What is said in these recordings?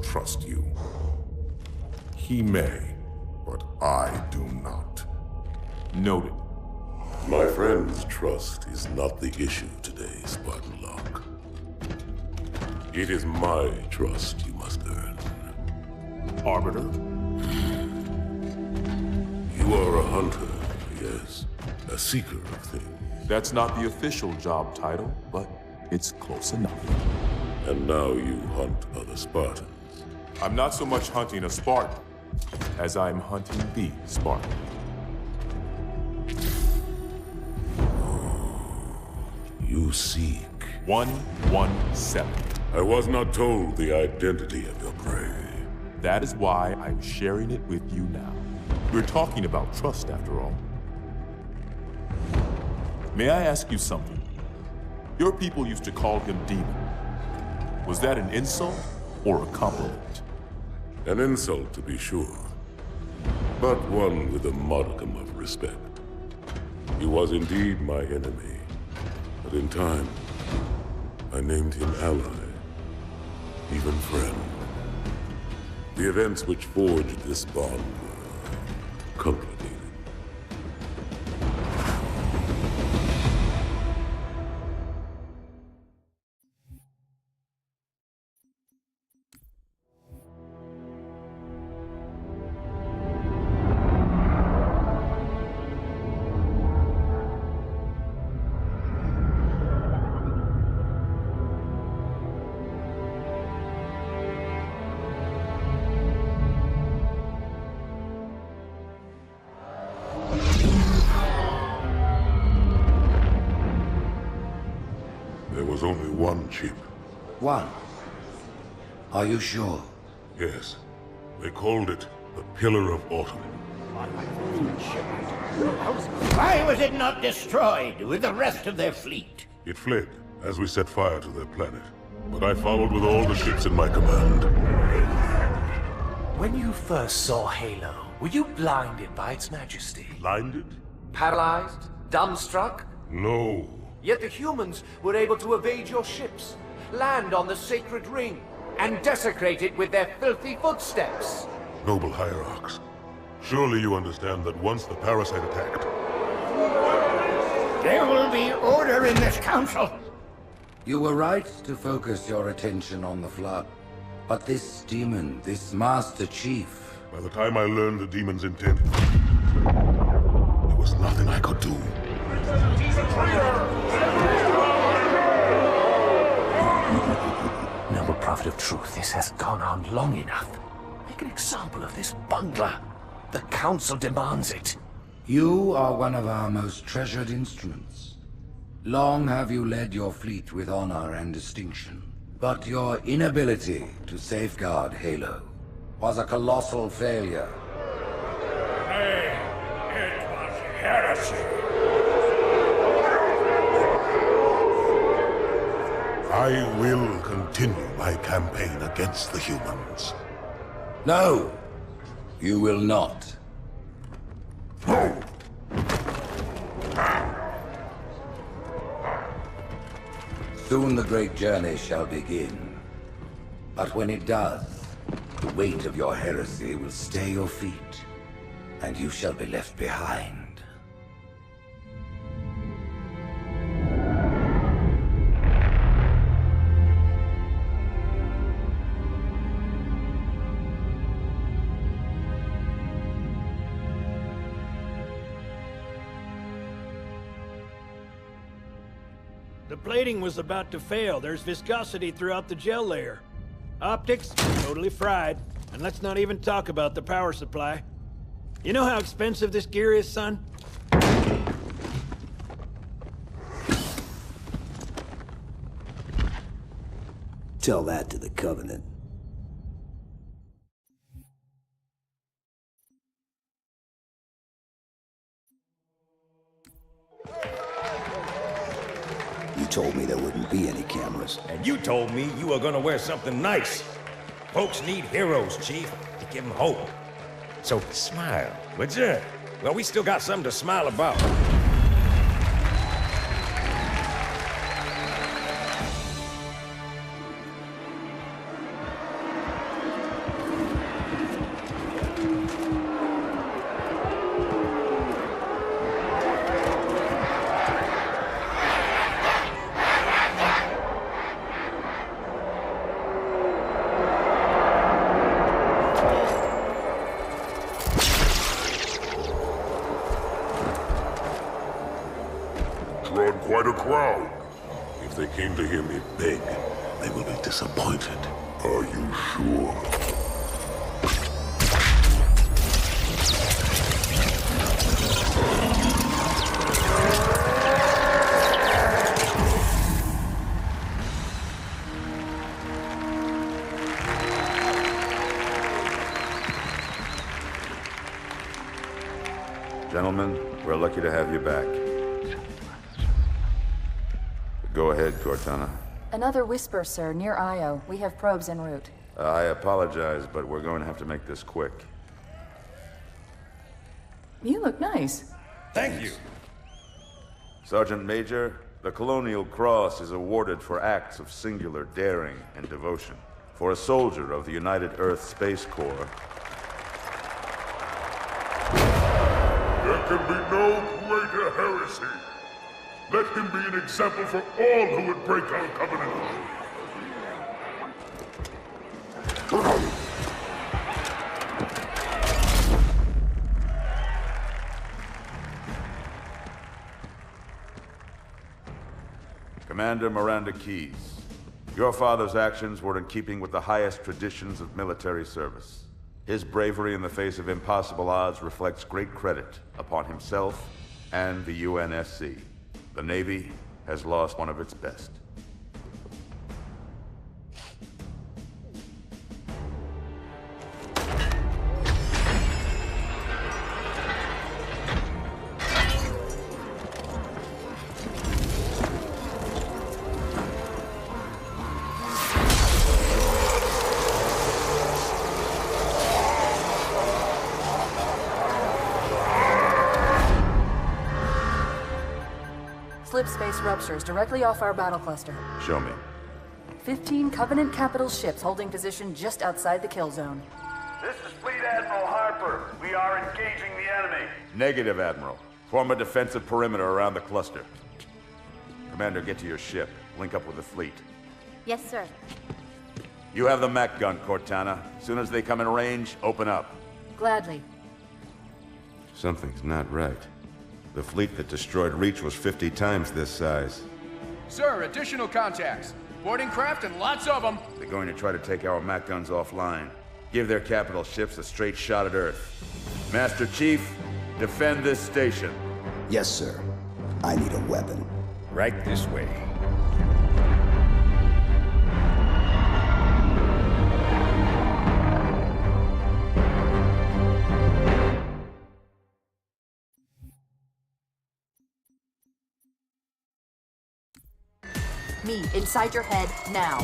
trust you. He may, but I do not. Noted. My friend's trust is not the issue today, Spartan Locke. It is my trust you must earn. Arbiter? You are a hunter, yes. A seeker of things. That's not the official job title, but it's close enough. And now you hunt other Spartans. I'm not so much hunting a Spartan, as I'm hunting the Spartan. You seek. 117. I was not told the identity of your prey. That is why I'm sharing it with you now. We're talking about trust, after all. May I ask you something? Your people used to call him Demon. Was that an insult or a compliment? An insult, to be sure, but one with a modicum of respect. He was indeed my enemy, but in time, I named him ally, even friend. The events which forged this bond were complicated. There was only one chip. One? Are you sure? Yes. They called it the Pillar of Autumn. Why was it not destroyed with the rest of their fleet? It fled as we set fire to their planet. But I followed with all the ships in my command. When you first saw Halo, were you blinded by its majesty? Blinded? Paralyzed? Dumbstruck? No. Yet the humans were able to evade your ships, land on the sacred ring, and desecrate it with their filthy footsteps. Noble hierarchs, surely you understand that once the parasite attacked... There will be order in this council. You were right to focus your attention on the Flood. But this demon, this Master Chief... By the time I learned the demon's intent, there was nothing I could do. Noble Prophet of Truth, this has gone on long enough. Make an example of this bungler. The Council demands it. You are one of our most treasured instruments. Long have you led your fleet with honor and distinction. But your inability to safeguard Halo was a colossal failure. Nay, it was heresy. I will continue my campaign against the humans. No, you will not. Soon the great journey shall begin. But when it does, the weight of your heresy will stay your feet, and you shall be left behind. The plating was about to fail. There's viscosity throughout the gel layer. Optics, totally fried. And let's not even talk about the power supply. You know how expensive this gear is, son? Tell that to the Covenant. You told me there wouldn't be any cameras. And you told me you were gonna wear something nice. Folks need heroes, Chief, to give them hope. So smile, would you? Well, we still got something to smile about. If they came to hear me beg, they will be disappointed. Are you sure? Gentlemen, we're lucky to have you back. Go ahead, Cortana. Another whisper, sir, near Io. We have probes en route. I apologize, but we're going to have to make this quick. You look nice. Thank you. Sergeant Major, the Colonial Cross is awarded for acts of singular daring and devotion. For a soldier of the United Earth Space Corps, there can be no greater heresy. Let him be an example for all who would break our covenant. Commander Miranda Keyes, your father's actions were in keeping with the highest traditions of military service. His bravery in the face of impossible odds reflects great credit upon himself and the UNSC. The Navy has lost one of its best. Slip space ruptures directly off our battle cluster. Show me. 15 Covenant capital ships holding position just outside the kill zone. This is Fleet Admiral Harper. We are engaging the enemy. Negative, Admiral. Form a defensive perimeter around the cluster. Commander, get to your ship. Link up with the fleet. Yes, sir. You have the Mac gun, Cortana. As soon as they come in range, open up. Gladly. Something's not right. The fleet that destroyed Reach was 50 times this size. Sir, additional contacts. Boarding craft and lots of them. They're going to try to take our Mac guns offline. Give their capital ships a straight shot at Earth. Master Chief, defend this station. Yes, sir. I need a weapon. Right this way. Me, inside your head, now.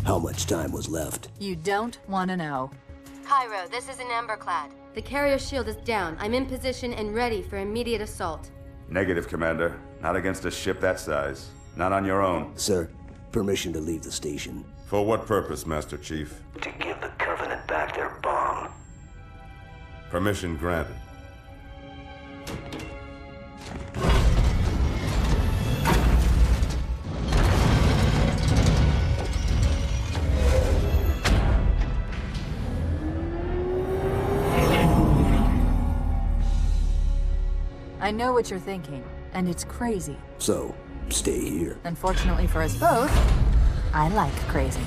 How much time was left? You don't want to know. Cairo, this is an Emberclad. The carrier shield is down. I'm in position and ready for immediate assault. Negative, Commander. Not against a ship that size. Not on your own. Sir, permission to leave the station. For what purpose, Master Chief? To give the Covenant back their bomb. Permission granted. I know what you're thinking, and it's crazy. So, stay here. Unfortunately for us both, I like crazy.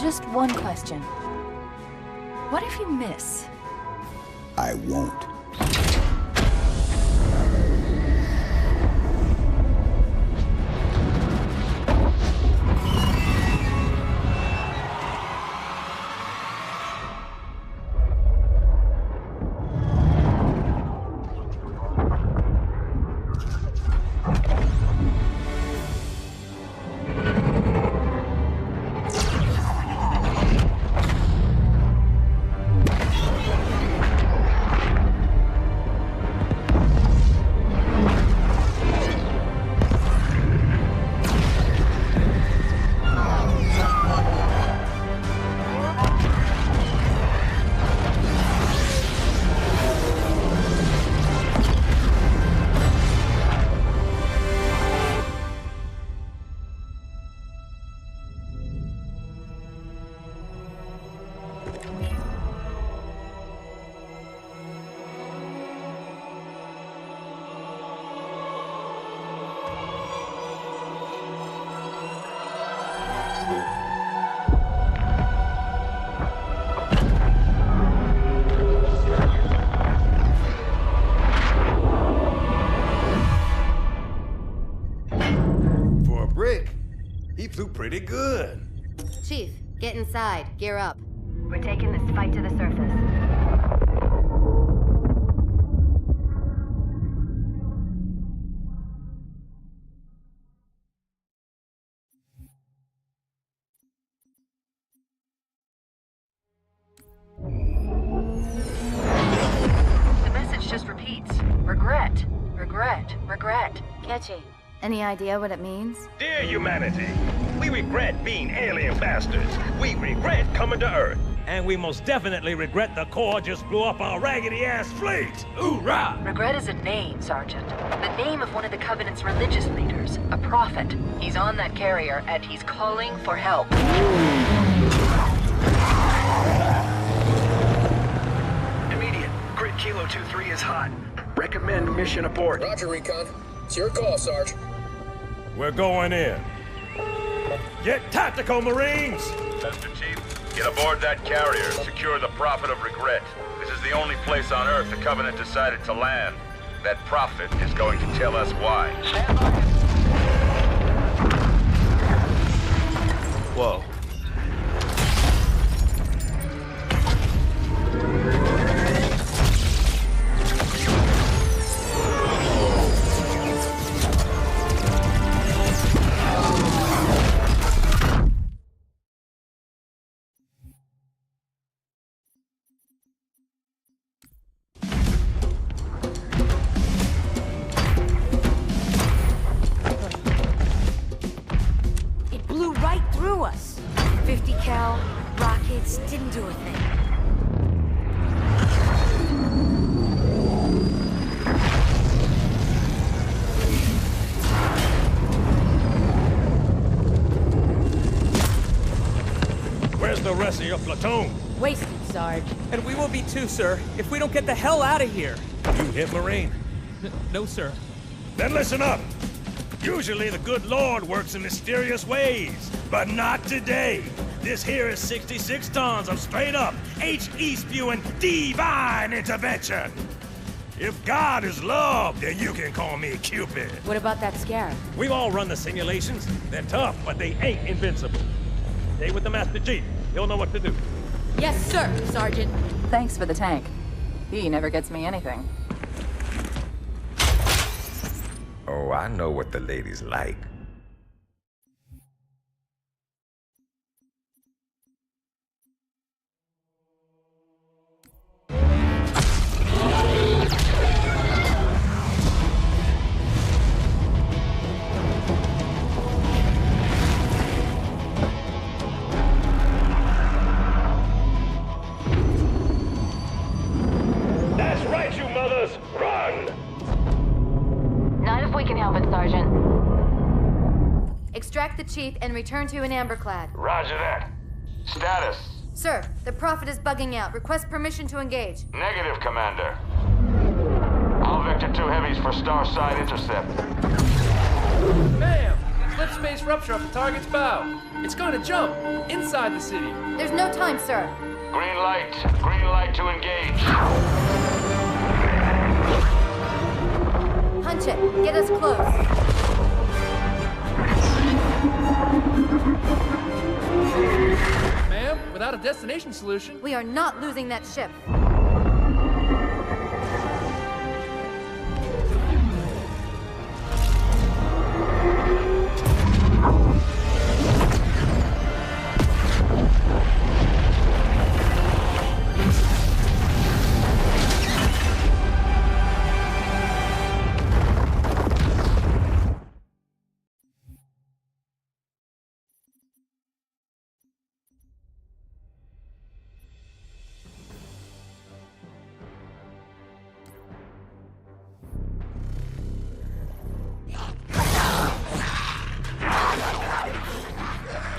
Just one question. What if you miss? I won't. pretty good. Chief, get inside. Gear up. We're taking this fight to the surface. The message just repeats. Regret. Regret. Regret. Catchy. Any idea what it means? Dear humanity, we regret being alien bastards. We regret coming to Earth. And we most definitely regret the Corps just blew up our raggedy-ass fleet. Hoorah! Regret is a name, Sergeant. The name of one of the Covenant's religious leaders. A prophet. He's on that carrier, and he's calling for help. Immediate. Grid Kilo 2-3 is hot. Recommend mission abort. Roger, Recon. It's your call, Sarge. We're going in. Get tactical, Marines! Mr. Chief, get aboard that carrier. Secure the Prophet of Regret. This is the only place on Earth the Covenant decided to land. That Prophet is going to tell us why. Stand by. Whoa. It blew right through us. 50 cal, rockets, didn't do a thing. Where's the rest of your platoon? Wasted, Sarge. And we will be too, sir, if we don't get the hell out of here. You hit Marine? No, sir. Then listen up. Usually the good Lord works in mysterious ways, but not today. This here is 66 tons of straight-up, HE-spewing divine intervention. If God is love, then you can call me Cupid. What about that scarab? We've all run the simulations. They're tough, but they ain't invincible. Stay with the Master Chief. He'll know what to do. Yes, sir, Sergeant. Thanks for the tank. He never gets me anything. Oh, I know what the ladies like. That's right, you mothers! Run! Not if we can help it, Sergeant. Extract the Chief and return to an amberclad. Roger that. Status. Sir, the Prophet is bugging out. Request permission to engage. Negative, Commander. All Vector 2 heavies for Starside intercept. Bam! Slip space rupture off the target's bow. It's gonna jump inside the city. There's no time, sir. Green light. Green light to engage. Punch it. Get us close. Ma'am, without a destination solution. We are not losing that ship.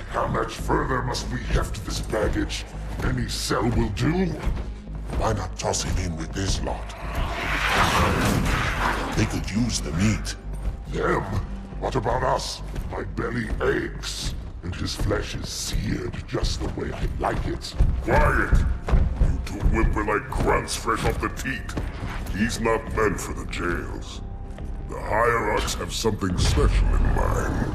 How much further must we heft this baggage? Any cell will do? Why not toss him in with this lot? They could use the meat. Them? What about us? My belly aches, and his flesh is seared just the way I like it. Quiet! You two whimper-like grunts fresh off the teat. He's not meant for the jails. The hierarchs have something special in mind.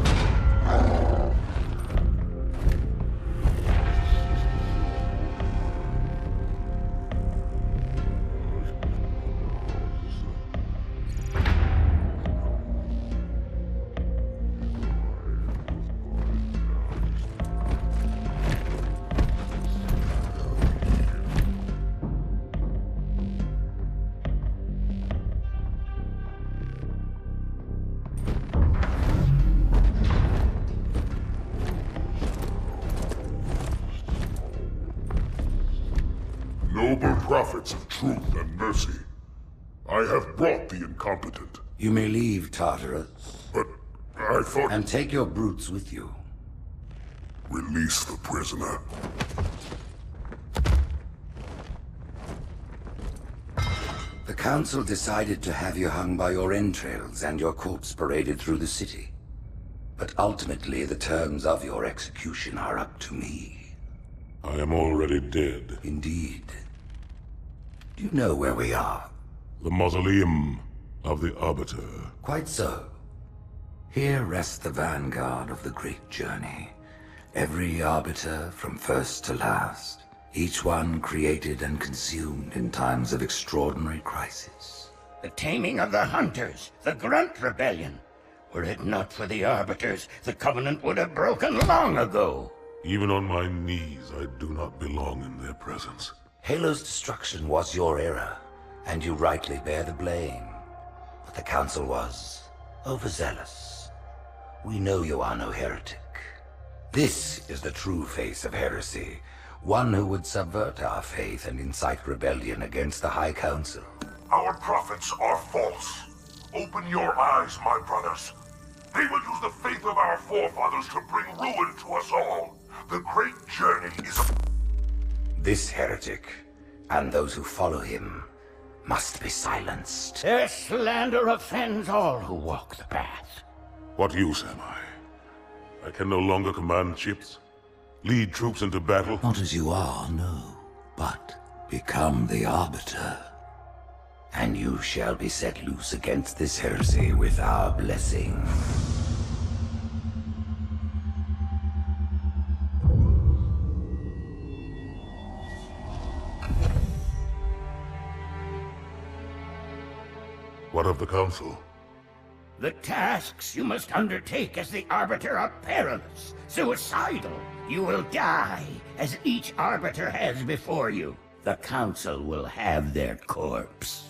prophets of truth and mercy. I have brought the incompetent. You may leave, Tartarus. But I thought... And take your brutes with you. Release the prisoner. The Council decided to have you hung by your entrails and your corpse paraded through the city. But ultimately, the terms of your execution are up to me. I am already dead. Indeed. Do you know where we are? The mausoleum of the Arbiter. Quite so. Here rests the vanguard of the great journey. Every Arbiter from first to last. Each one created and consumed in times of extraordinary crisis. The taming of the Hunters, the Grunt Rebellion. Were it not for the Arbiters, the Covenant would have broken long ago. Even on my knees, I do not belong in their presence. Halo's destruction was your error, and you rightly bear the blame. But the Council was overzealous. We know you are no heretic. This is the true face of heresy. One who would subvert our faith and incite rebellion against the High Council. Our prophets are false. Open your eyes, my brothers. They will use the faith of our forefathers to bring ruin to us all. The great journey is a... This heretic, and those who follow him, must be silenced. Their slander offends all who walk the path. What use am I? I can no longer command ships, lead troops into battle. Not as you are, no, but become the Arbiter. And you shall be set loose against this heresy with our blessing. What of the Council? The tasks you must undertake as the Arbiter are perilous, suicidal. You will die, as each Arbiter has before you. The Council will have their corpse.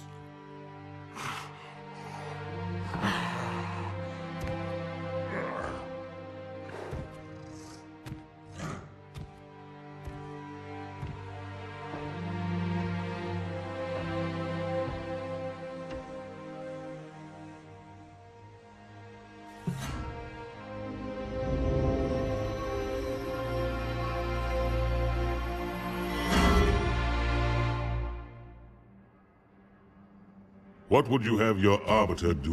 What would you have your Arbiter do?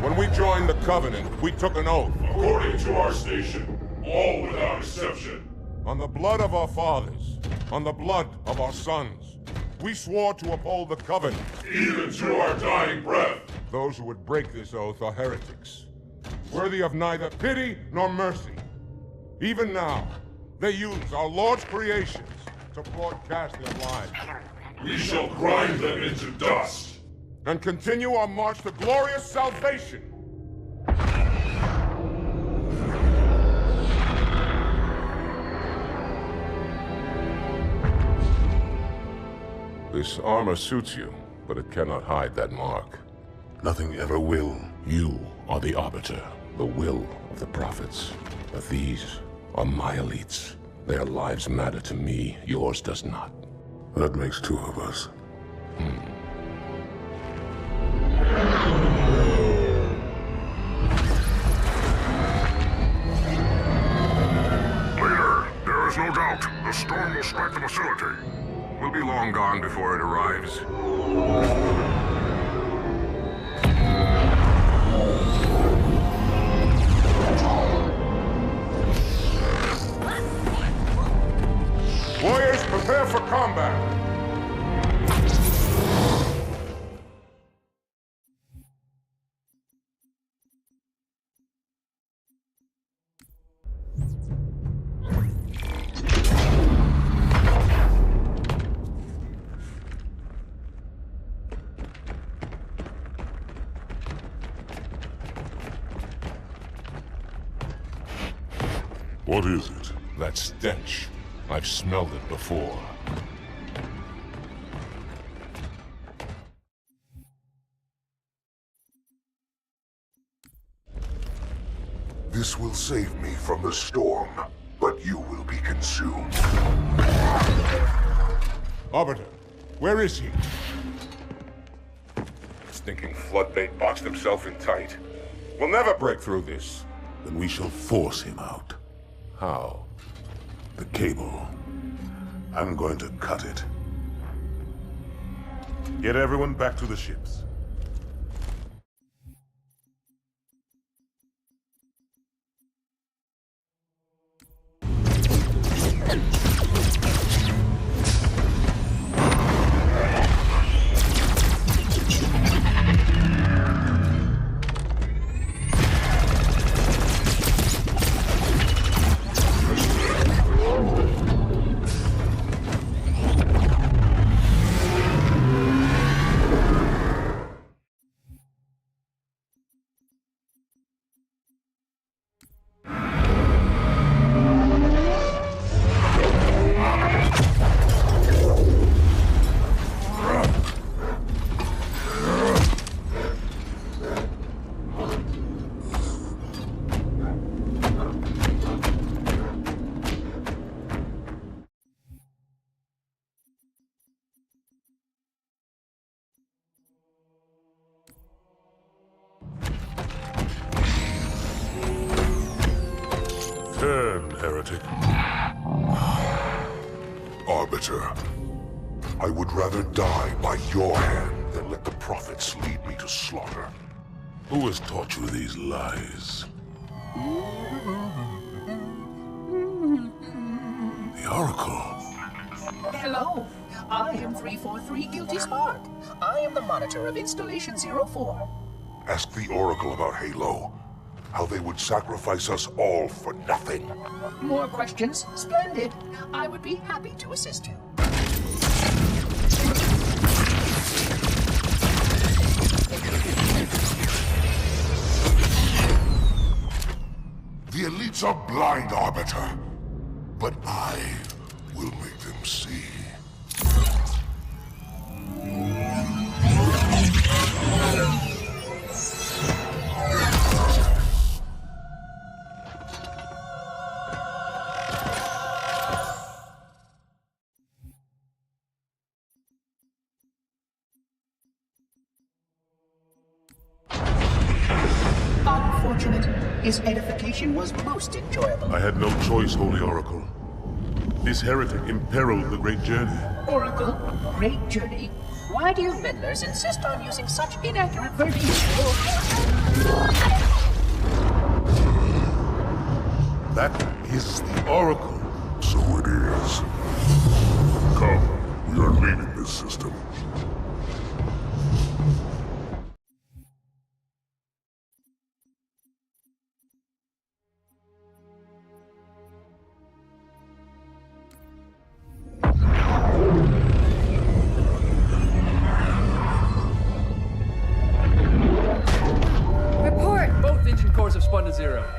When we joined the Covenant, we took an oath. According to our station, all without exception. On the blood of our fathers, on the blood of our sons, we swore to uphold the Covenant. Even to our dying breath. Those who would break this oath are heretics, worthy of neither pity nor mercy. Even now, they use our Lord's creations to broadcast their lies. We shall grind them into dust. And continue our march to glorious salvation. This armor suits you, but it cannot hide that mark. Nothing ever will. You are the Arbiter, the will of the prophets. But these are my elites. Their lives matter to me, yours does not. That makes two of us. Leader, there is no doubt. The storm will strike the facility. We'll be long gone before it arrives. Warriors, prepare for combat! What is it? That stench. I've smelled it before. This will save me from the storm, but you will be consumed. Arbiter, where is he? Stinking floodbait boxed himself in tight. We'll never break through this. Then we shall force him out. How? The cable. I'm going to cut it. Get everyone back to the ships. Turn, heretic. Arbiter, I would rather die by your hand than let the prophets lead me to slaughter. Who has taught you these lies? The Oracle. Hello, I am 343 Guilty Spark. I am the monitor of Installation 04. Ask the Oracle about Halo. How they would sacrifice us all for nothing. More questions? Splendid. I would be happy to assist you. The elites are blind, Arbiter. But I will make them see. Unfortunate. His edification was most enjoyable. I had no choice, Holy Oracle. This heretic imperiled the great journey. Oracle, great journey. Why do you meddlers insist on using such inaccurate verbiage? That is the Oracle. So it is. Come, we are leaving this system.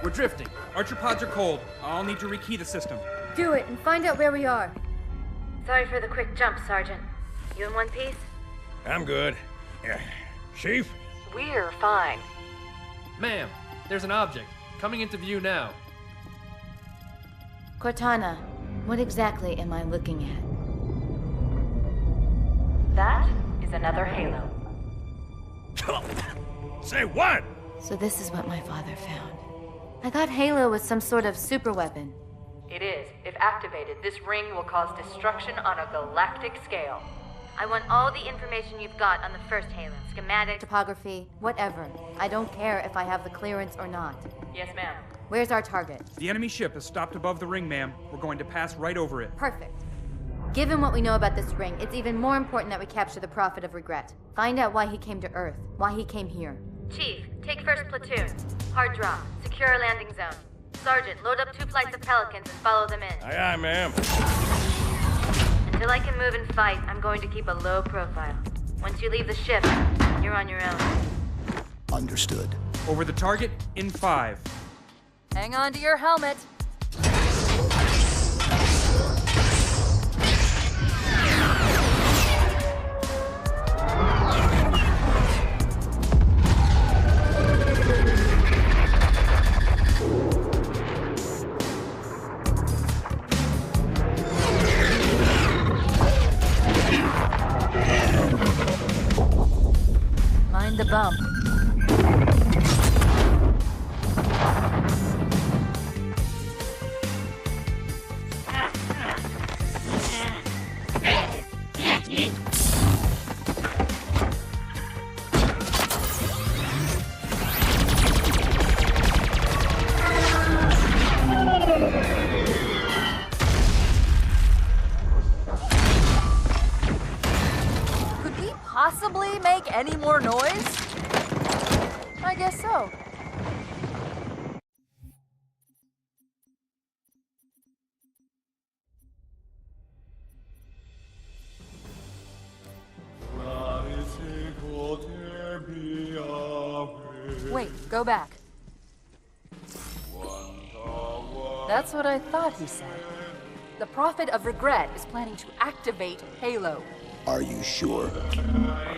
We're drifting. Archer pods are cold. I'll need to rekey the system. Do it and find out where we are. Sorry for the quick jump, Sergeant. You in one piece? I'm good. Chief? We're fine. Ma'am, there's an object. Coming into view now. Cortana, what exactly am I looking at? That is another Halo. Say what? So this is what my father found. I thought Halo was some sort of super weapon. It is. If activated, this ring will cause destruction on a galactic scale. I want all the information you've got on the first Halo. Schematic, topography, whatever. I don't care if I have the clearance or not. Yes, ma'am. Where's our target? The enemy ship has stopped above the ring, ma'am. We're going to pass right over it. Perfect. Given what we know about this ring, it's even more important that we capture the Prophet of Regret. Find out why he came to Earth, why he came here. Chief, take first platoon. Hard drop. Secure our landing zone. Sergeant, load up 2 flights of Pelicans and follow them in. Aye, aye, ma'am. Until I can move and fight, I'm going to keep a low profile. Once you leave the ship, you're on your own. Understood. Over the target in 5. Hang on to your helmet. Any more noise? I guess so. Wait, go back. That's what I thought he said. The Prophet of Regret is planning to activate Halo. Are you sure?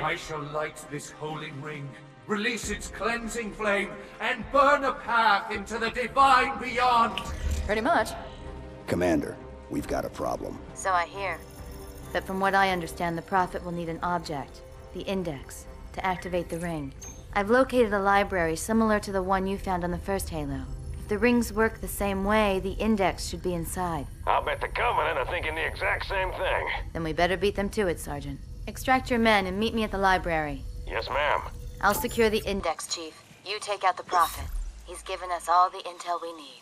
I shall light this holy ring, release its cleansing flame, and burn a path into the divine beyond. Pretty much. Commander, we've got a problem. So I hear. But from what I understand, the Prophet will need an object, the Index, to activate the ring. I've located a library similar to the one you found on the first Halo. If the rings work the same way, the Index should be inside. I'll bet the Covenant are thinking the exact same thing. Then we better beat them to it, Sergeant. Extract your men and meet me at the library. Yes, ma'am. I'll secure the Index, Chief. You take out the Prophet. He's given us all the intel we need.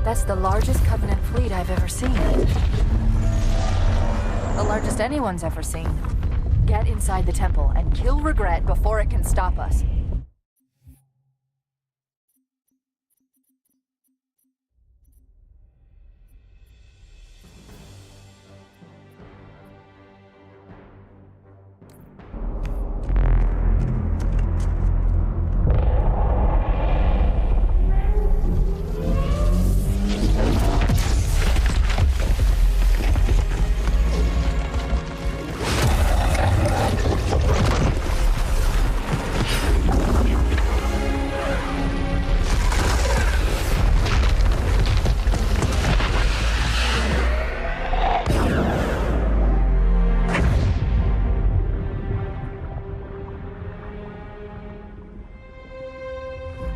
That's the largest Covenant fleet I've ever seen. The largest anyone's ever seen. Get inside the temple and kill Regret before it can stop us.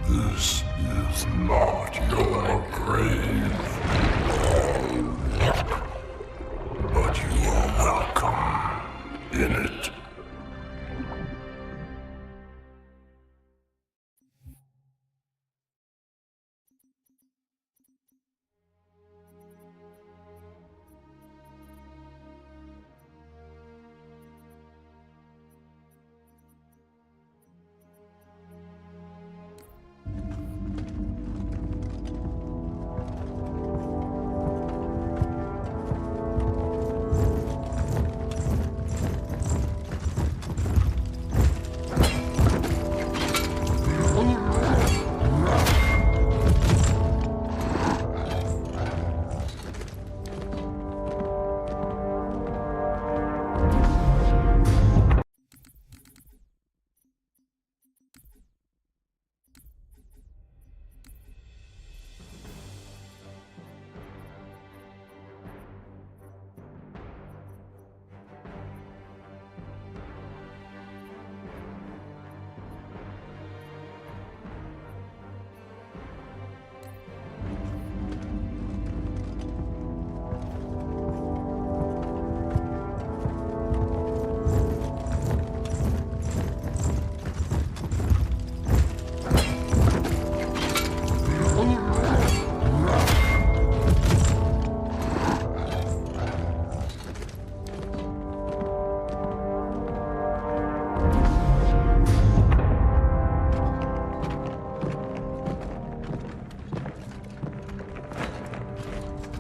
This is not your grave. But you are welcome in it.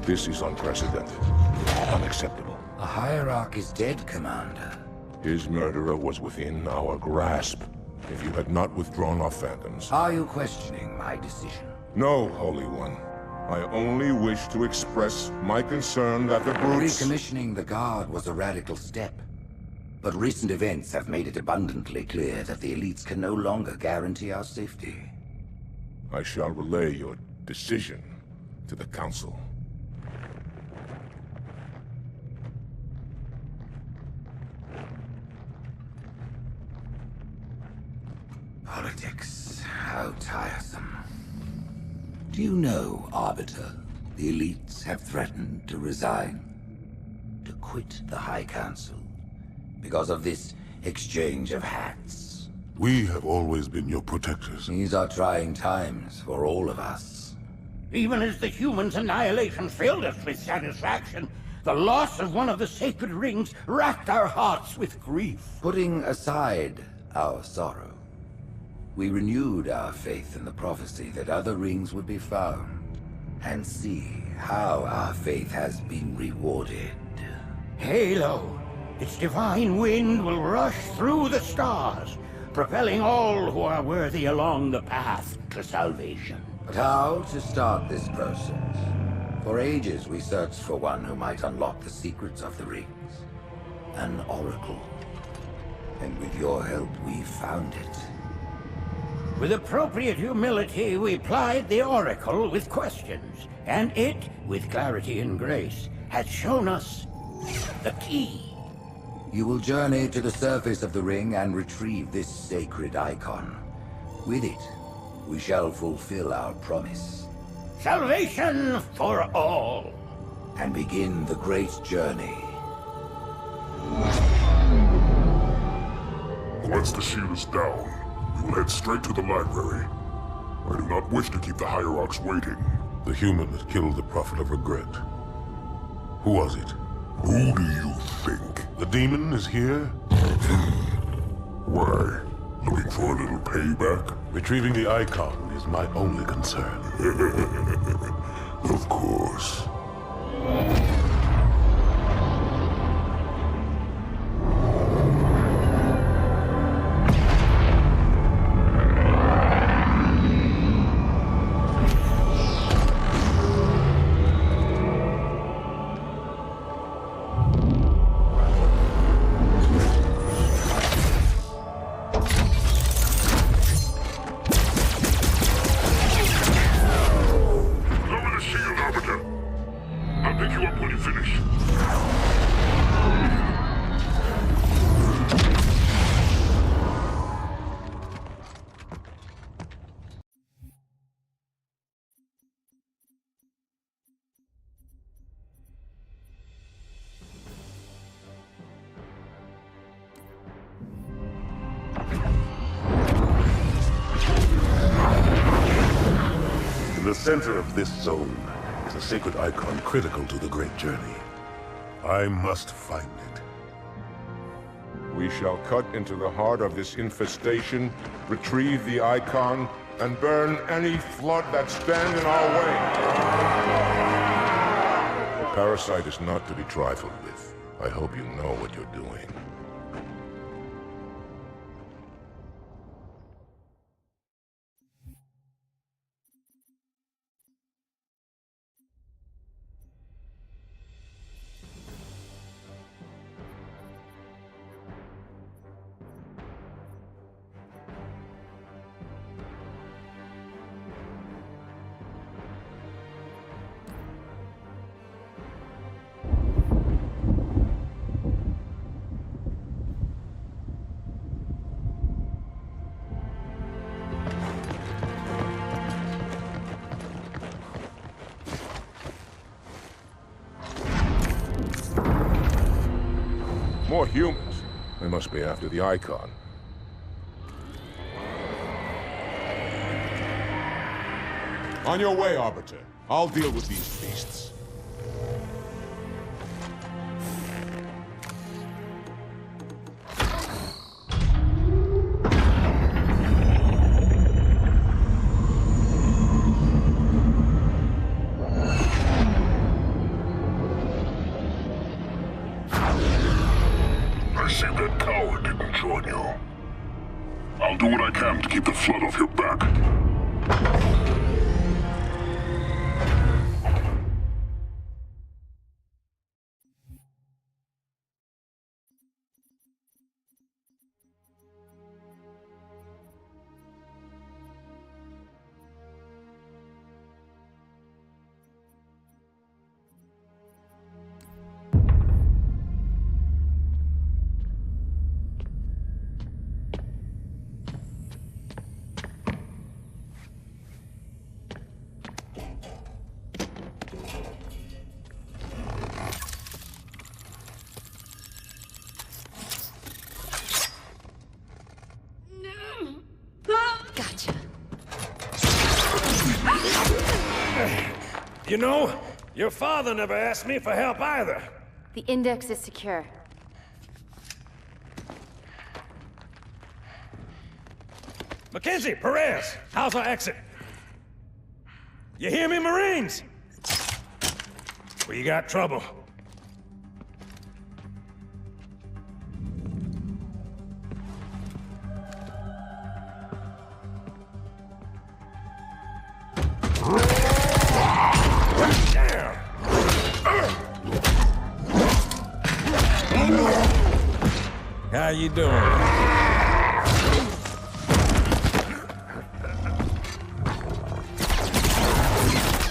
This is unprecedented. Unacceptable. A hierarch is dead, Commander. His murderer was within our grasp. If you had not withdrawn our phantoms... Are you questioning my decision? No, Holy One. I only wish to express my concern that the brutes... Recommissioning the Guard was a radical step. But recent events have made it abundantly clear that the elites can no longer guarantee our safety. I shall relay your decision to the Council. Politics, how tiresome. Do you know, Arbiter, The elites have threatened to resign, to quit the High Council, because of this exchange of hats. We have always been your protectors. These are trying times for all of us. Even as the humans' annihilation filled us with satisfaction, the loss of one of the sacred rings racked our hearts with grief. Putting aside our sorrow, we renewed our faith in the prophecy that other rings would be found, and see how our faith has been rewarded. Halo, its divine wind will rush through the stars, propelling all who are worthy along the path to salvation. But how to start this process? For ages we searched for one who might unlock the secrets of the rings. An oracle. And with your help, we found it. With appropriate humility, we plied the oracle with questions, and it, with clarity and grace, has shown us the key. You will journey to the surface of the ring and retrieve this sacred icon. With it, we shall fulfill our promise. Salvation for all. And begin the great journey. Once the shield is down, we will head straight to the library. I do not wish to keep the Hierarchs waiting. The human that killed the Prophet of Regret. Who was it? Who do you think? The demon is here? Why? Looking for a little payback? Retrieving the icon is my only concern. Of course. In the center of this zone is a sacred icon critical to the great journey. I must find it. We shall cut into the heart of this infestation, retrieve the icon, and burn any flood that stand in our way. The parasite is not to be trifled with. I hope you know what you're doing. More humans. They must be after the icon. On your way, Arbiter. I'll deal with these beasts. I see that coward didn't join you. I'll do what I can to keep the flood off your back. You know, your father never asked me for help either. The index is secure. Mackenzie, Perez, how's our exit? You hear me, Marines? We got trouble. How you doing?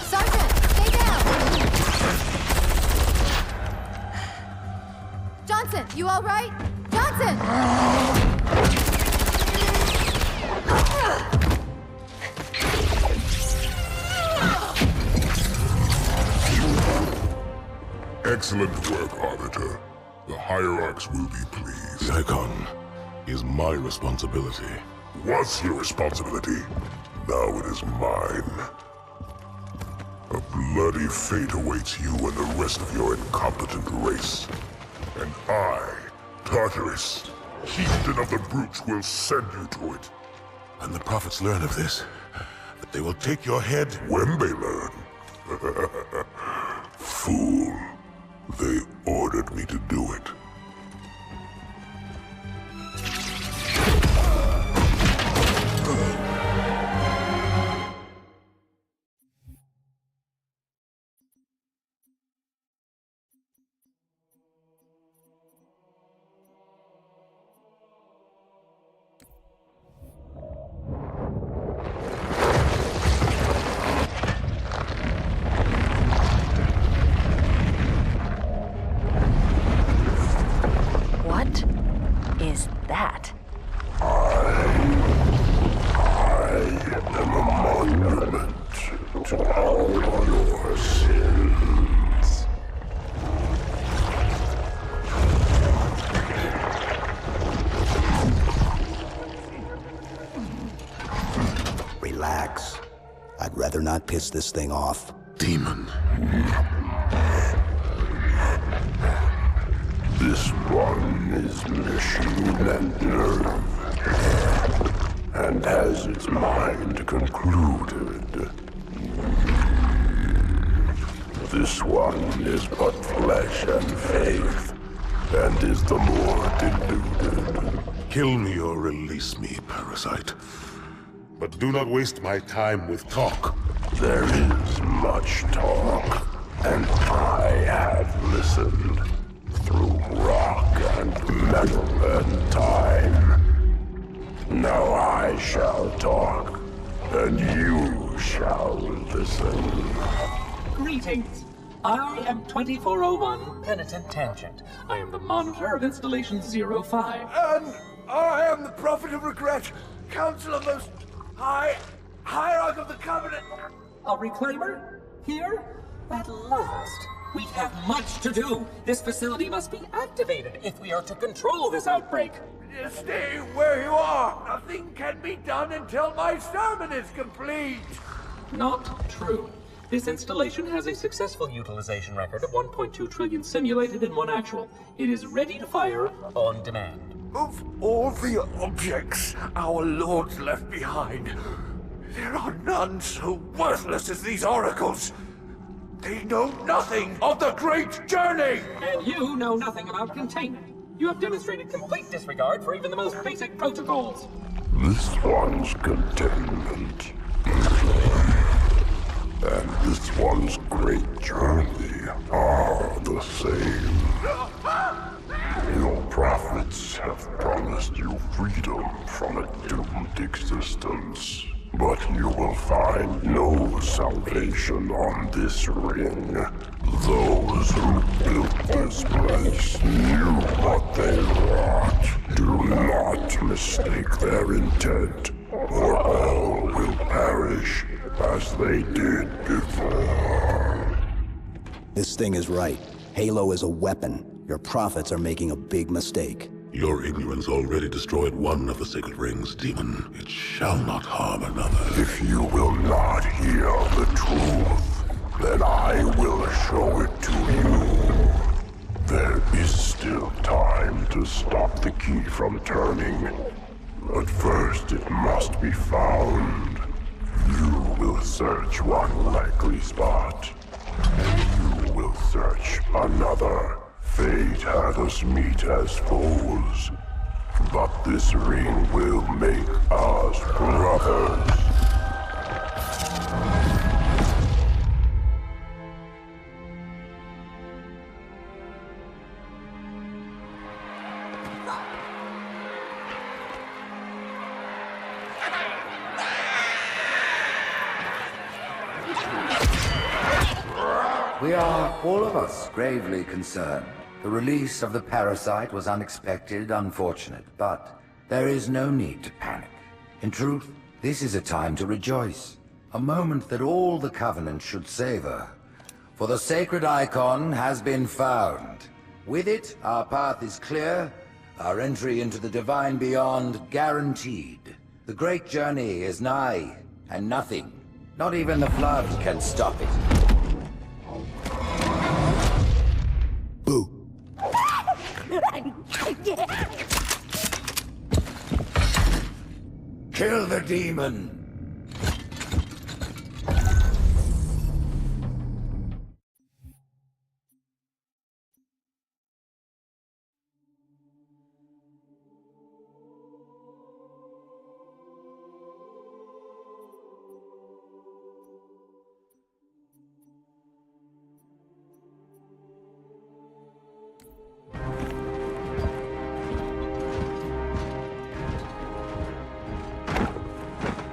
Sergeant, stay down! Johnson, you all right? Johnson! Excellent work, Arbiter. The Hierarchs will be pleased. The Icon is my responsibility. Was your responsibility. Now it is mine. A bloody fate awaits you and the rest of your incompetent race. And I, Tartarus, chieftain of the Brutes, will send you to it. And the prophets learn of this, that they will take your head. When they learn. Fool. They ordered me to do it. Relax. I'd rather not piss this thing off. Demon. This one is machine and nerve, and has its mind concluded. This one is but flesh and faith, and is the more deluded. Kill me or release me, parasite. But do not waste my time with talk. There is much talk, and I have listened through rock and metal and time. Now I shall talk, and you shall listen. Greetings. I am 2401 Penitent Tangent. I am the monitor of Installation 05. And I am the Prophet of Regret, Council of Most High, Hierarch of the Covenant. A reclaimer? Here? At last. We have much to do. This facility must be activated if we are to control this outbreak. Stay where you are. Nothing can be done until my sermon is complete. Not true. This installation has a successful utilization record of 1.2 trillion simulated and 1 actual. It is ready to fire on demand. Of all the objects our lords left behind, there are none so worthless as these oracles. They know nothing of the great journey! And you know nothing about containment. You have demonstrated complete disregard for even the most basic protocols. This one's containment. And this one's great journey are the same. Your prophets have promised you freedom from a doomed existence. But you will find no salvation on this ring. Those who built this place knew what they wrought. Do not mistake their intent, or all will perish as they did before. This thing is right. Halo is a weapon. Your prophets are making a big mistake. Your ignorance already destroyed one of the sacred rings, demon. It shall not harm another. If you will not hear the truth, Then I will show it to you. There is still time to stop the key from turning. But first it must be found. You will search one likely spot. And you will search another. Fate had us meet as foes. But this ring will make us brothers. We are, all of us, gravely concerned. The release of the parasite was unexpected, unfortunate, but there is no need to panic. In truth, this is a time to rejoice. A moment that all the Covenant should savor. For the sacred icon has been found. With it, our path is clear, our entry into the divine beyond guaranteed. The great journey is nigh, and nothing, not even the flood, can stop it. Boo. Kill the demon!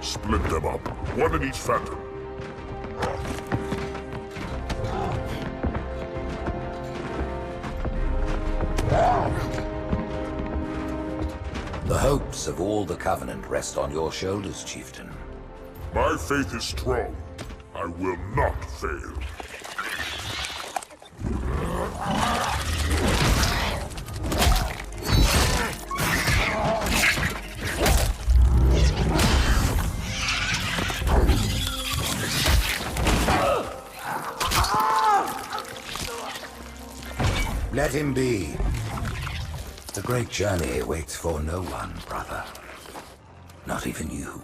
Split them up, one in each phantom. The hopes of all the Covenant rest on your shoulders, Chieftain. My faith is strong. I will not fail. Let him be. The great journey waits for no one, brother. Not even you.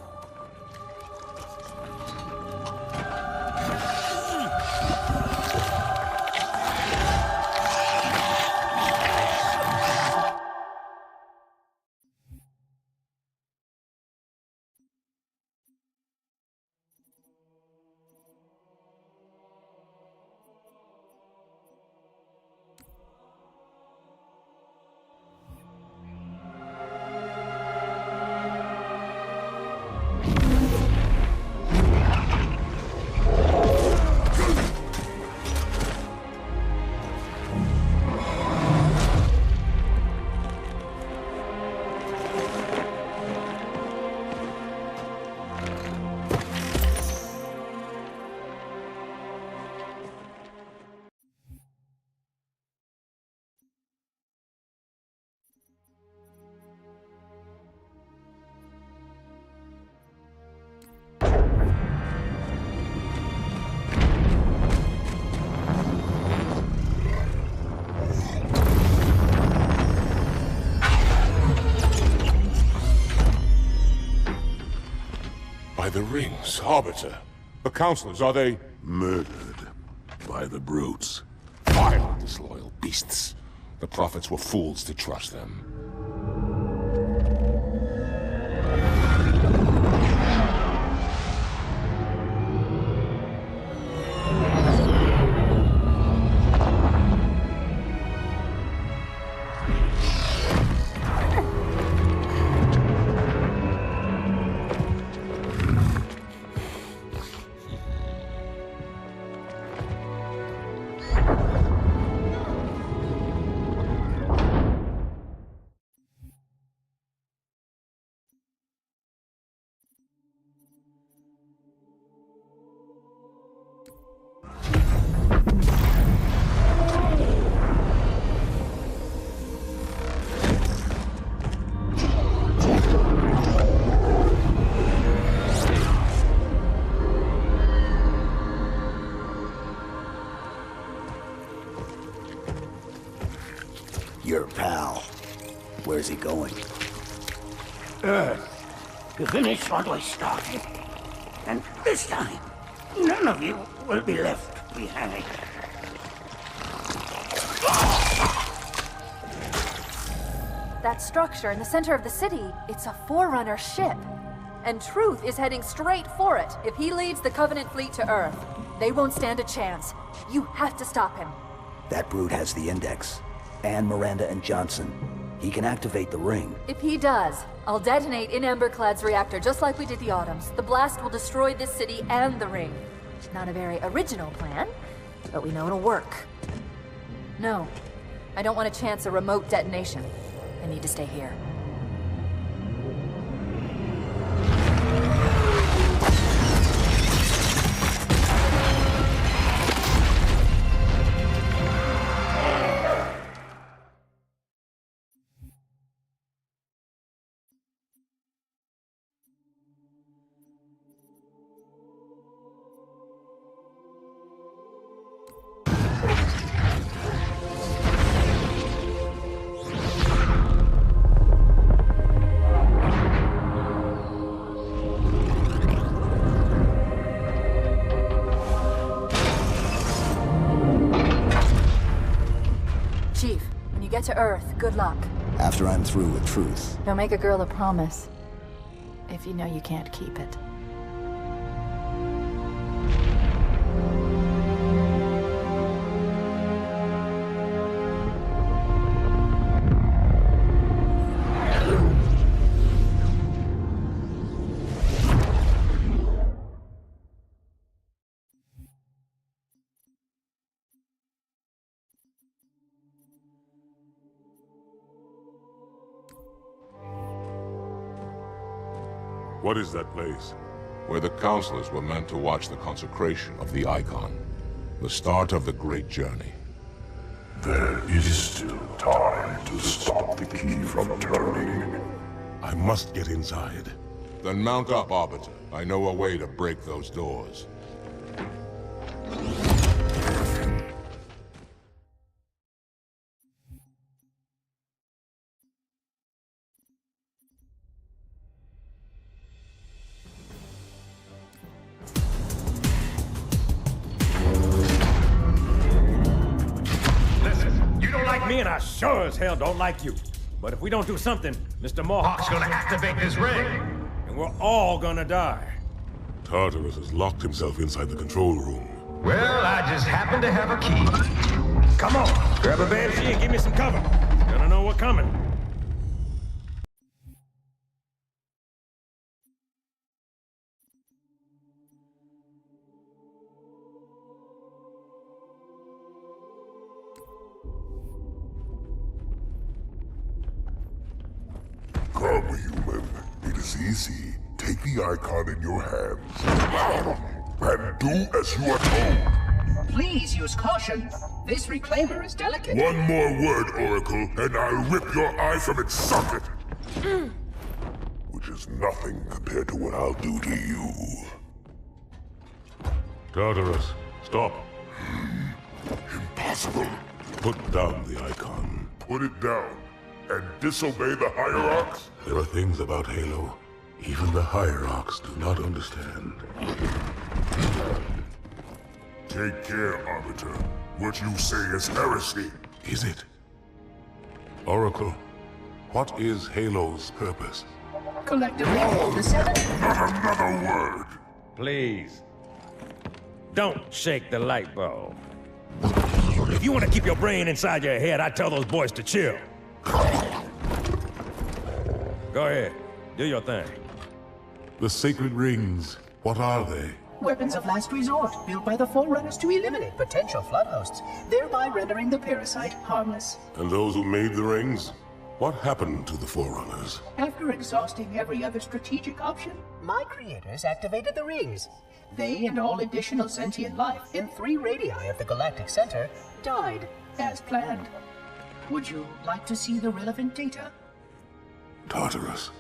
The rings, Arbiter. The Counselors, are they... Murdered by the brutes. Vile, disloyal beasts. The Prophets were fools to trust them. going? Earth, to finish what I started. And this time, none of you will be left behind. That structure in the center of the city, it's a Forerunner ship. And Truth is heading straight for it. If he leads the Covenant fleet to Earth, they won't stand a chance. You have to stop him. That brute has the Index. And Miranda and Johnson. He can activate the ring. If he does, I'll detonate in Emberclad's reactor just like we did the Autumn's. The blast will destroy this city and the ring. Not a very original plan, but we know it'll work. No, I don't want to chance a remote detonation. I need to stay here. To Earth, good luck. After I'm through with Truth. Don't make a girl a promise if you know you can't keep it. What is that place? Where the counselors were meant to watch the consecration of the Icon. The start of the Great Journey. There is still time to stop the key from turning. I must get inside. Then mount up, Arbiter. I know a way to break those doors. Me and I sure as hell don't like you. But if we don't do something, Mr. Mohawk's gonna activate this ring. And we're all gonna die. Tartarus has locked himself inside the control room. Well, I just happen to have a key. Come on, grab a banshee and give me some cover. Gonna know what's coming. Come, human. It is easy. Take the Icon in your hands. And do as you are told. Please use caution. This reclaimer is delicate. One more word, Oracle, and I'll rip your eye from its socket. Which is nothing compared to what I'll do to you. Tartarus, stop. Impossible. Put down the Icon. Put it down. And disobey the Hierarchs? There are things about Halo even the Hierarchs do not understand. Take care, Arbiter. What you say is heresy. Is it? Oracle, what is Halo's purpose? Collectively, the seven. Not another word. Please. Don't shake the light bulb. If you want to keep your brain inside your head, I tell those boys to chill. Go ahead. Do your thing. The sacred rings, what are they? Weapons of last resort, built by the Forerunners to eliminate potential flood hosts, thereby rendering the parasite harmless. And those who made the rings? What happened to the Forerunners? After exhausting every other strategic option, my creators activated the rings. They and all additional sentient life in 3 radii of the Galactic Center died, as planned. Would you like to see the relevant data? Tartarus,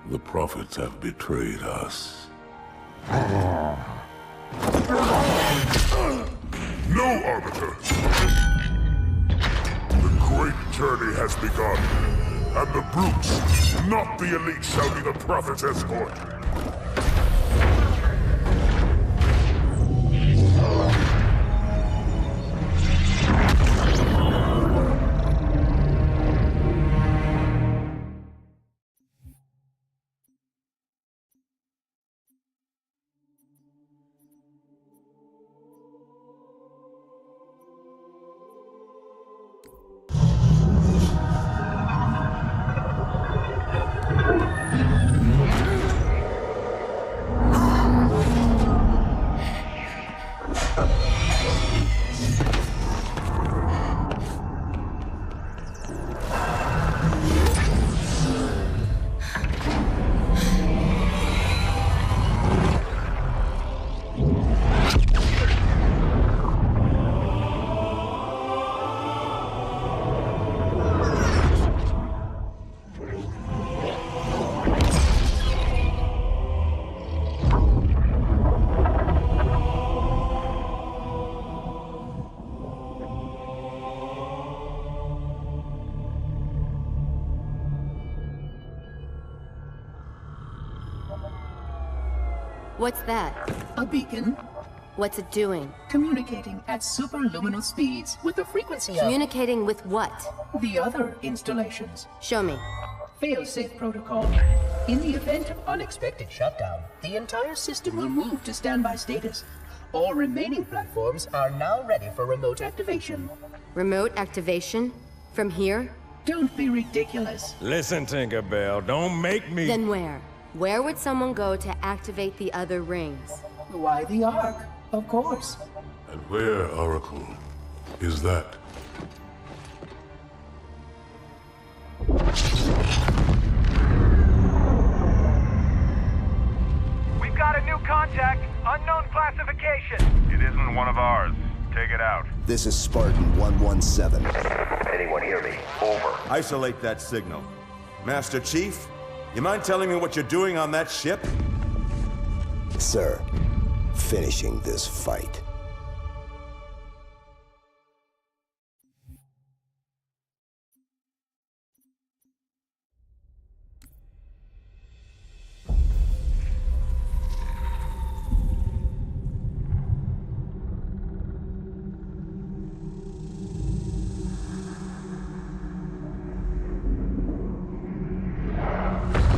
the prophets have betrayed us. No, Arbiter! The great journey has begun. And the brutes, not the elite, shall be the Prophet's escort. What's that? A beacon. What's it doing? Communicating at superluminal speeds with the frequency of... Communicating with what? The other installations. Show me. Fail-safe protocol. In the event of unexpected shutdown, the entire system will move to standby status. All remaining platforms are now ready for remote activation. Remote activation? From here? Don't be ridiculous. Listen, Tinkerbell, don't make me... Then where? Where would someone go to activate the other rings? Why the Ark? Of course. And where, Oracle, is that? We've got a new contact. Unknown classification. It isn't one of ours. Take it out. This is Spartan 117. Anyone hear me? Over. Isolate that signal. Master Chief, you mind telling me what you're doing on that ship? Sir, finishing this fight.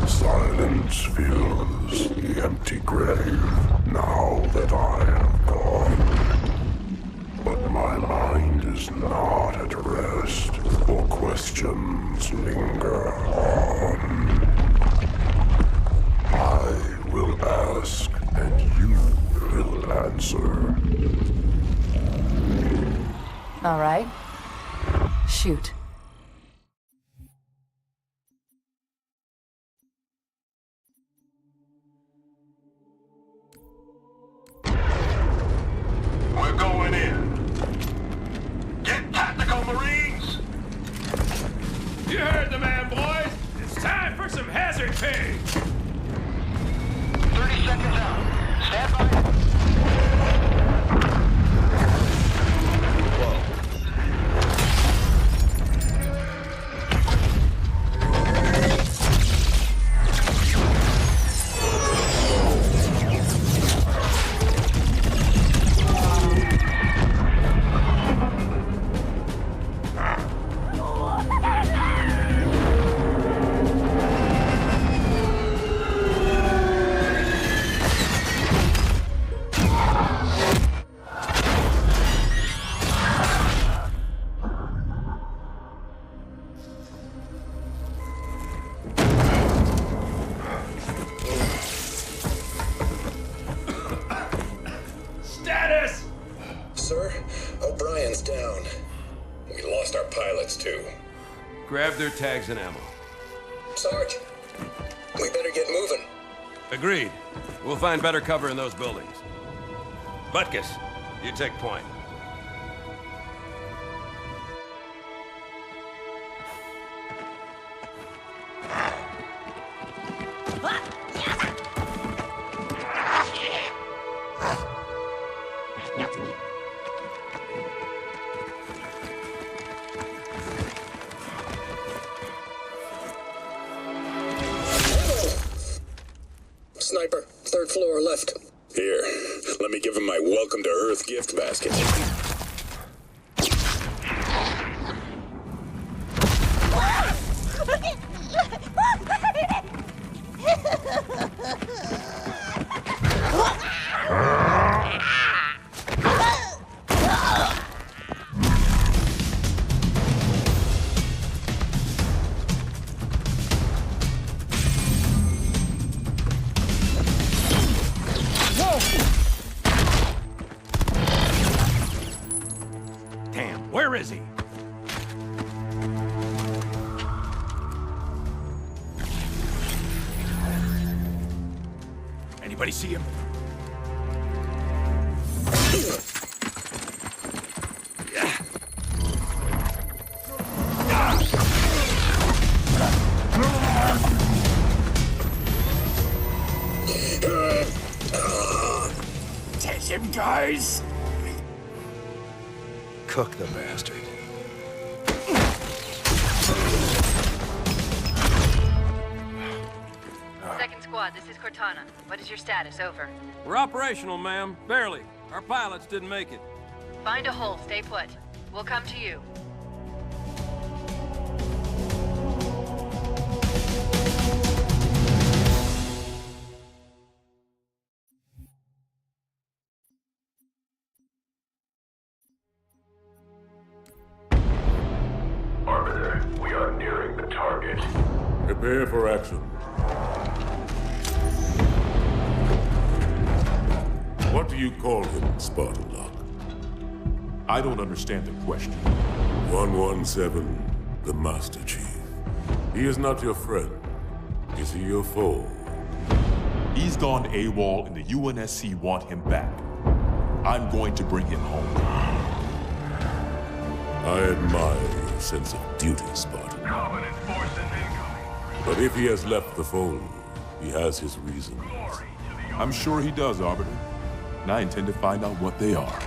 Silence fills the empty grave now that I have gone. But my mind is not at rest, for questions linger on. I will ask, and you will answer. All right. Shoot. We're going in. Get tactical, Marines! You heard the man, boys. It's time for some hazard pay. 30 seconds out. Stand by. Sir, O'Brien's down. We lost our pilots, too. Grab their tags and ammo. Sarge, we better get moving. Agreed. We'll find better cover in those buildings. Butkus, you take point. Sniper, 3rd floor, left. Here, let me give him my welcome to Earth gift basket. Damn, where is he? Anybody see him? Take him, guys! Cook the bastard. Second squad, this is Cortana. What is your status? Over. We're operational, ma'am. Barely. Our pilots didn't make it. Find a hole, stay put. We'll come to you. Arbiter, we are nearing the target. Prepare for action. What do you call him, Spartan Locke? I don't understand the question. 117, the Master Chief. He is not your friend. Is he your foe? He's gone AWOL and the UNSC want him back. I'm going to bring him home. I admire your sense of duty, Spartan. Covenant force incoming. But if he has left the fold, he has his reasons. I'm sure he does, Arbiter. And I intend to find out what they are.